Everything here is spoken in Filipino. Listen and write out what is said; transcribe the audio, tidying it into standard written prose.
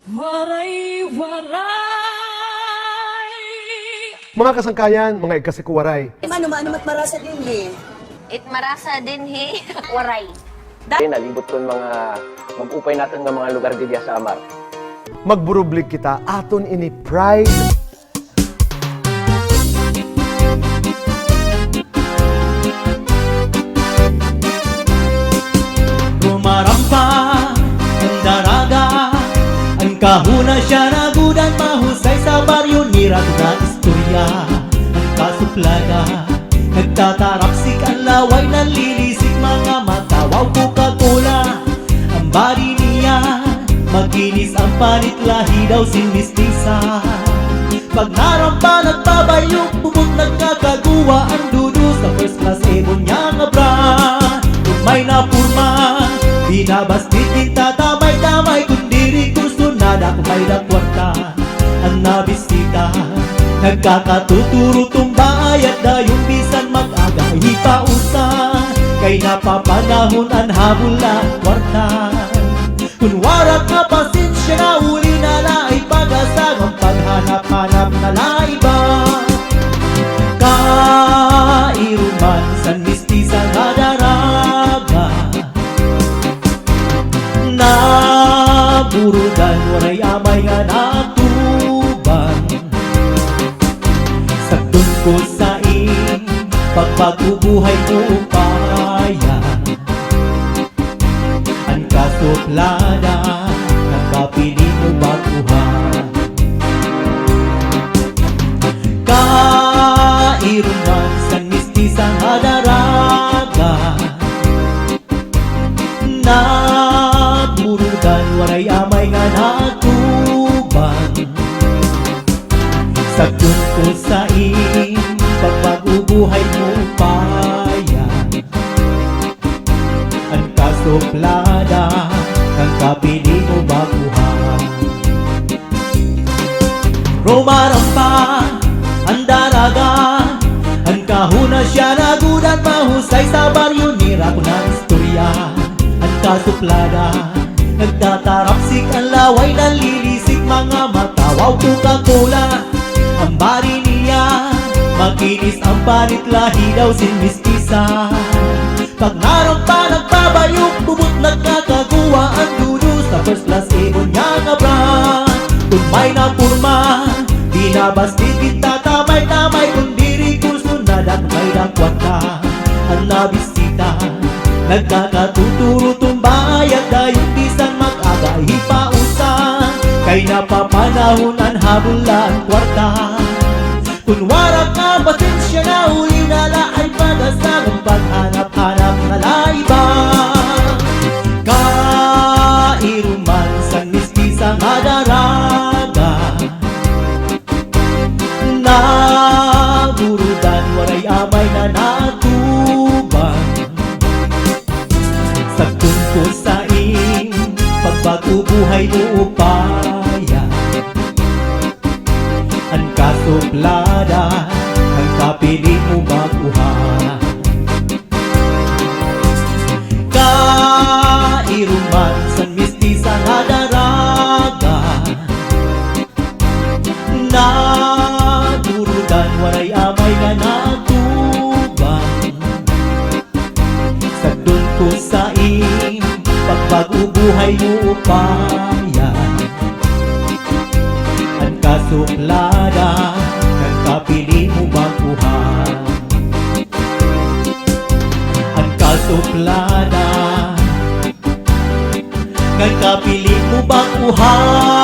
Waray-waray. Mga kasangkayan, mga ikasikuwaray. Mano-mano mat marasa din It marasa din he. Waray. Nalibot kon mga mag-upay natin ng mga lugar dito sa Amar. Magburublig kita aton ini pride. Rumarampa ang daraga, ang kahuna siya nagudan, mahusay sa baryo ni na istorya. Ang kasuplaga, nagtatarapsik ang laway, nanlilisik mga mata, wow Coca-Cola. Ang bari niya, maginis ang panit, lahi daw sinmistisa. Pag narampa, nagbabayok, bubog nagkakaguwa, ang dudu sa first class ebon niya nga bra. Kung may napurma, binabastit kita, tamay-tamay, kung diri gusto nada, kung may dakwarta ang nabisita. Nagkakatuturo tumba at dayong bisan mag-aga, ipausa kay napapanahon ang habol ang kwarta. Kung warak nga pasensya na uli na laay, pag-asang ang paghanap-hanap na laiba. Kairuman san mistisa nga daraga, naburudan waray amay nga natuban. Sagdon ko sa ing pagpagbubuhay mo upaya, ang kasuplada nakapili mo baguhan. Kairuman sang mistisa nga daraga, naburudan waray amay nga natuban. Sagdon ko sa ing pagpag-ubuhay mo upaya, ang kasuplada ang kapili mo baguhan. Rumarampa ang daraga, ang kahuna siya nagudan, mahusay sa baryo ni na istorya. Ang kasuplada, nagtatarapsik ang laway, nanlilisik mga mata, wow Coca-Cola. Ang bari niya, makinis ang panit, lahi daw sinmistisa. Pag narampa, nagbabayok, bubot nagkakaguwa, ang dudu sa first class ebon niya nga bra. Kung may napurma, binabastit kita, tamay-tamay, kung diri gusto nada, kung may dakwarta ang nabisita. Nagkakatuturo tumbay at dayong bisan mag-aga, ipausa kay napapanahon ang habol ang kwarta. Kung warak nga pasensya na uli na laay, pag-asang ang paghanap-hanap na laiba. Kairuman sang mistisa nga daraga, naburudan waray amay na natuban. Sagdon ko sa ing pagbagubuhay mo upaya, ang kasuplada ang kapili mo baguhan. Kairuman san mistisa nga daraga, nadurudan waray amay nga natuban. Sagdon ko sa ing pagbagubuhay mo upaya, ang kasuplada ang kapili mo baguhan. Ang kasuplada ang kapili mo baguhan.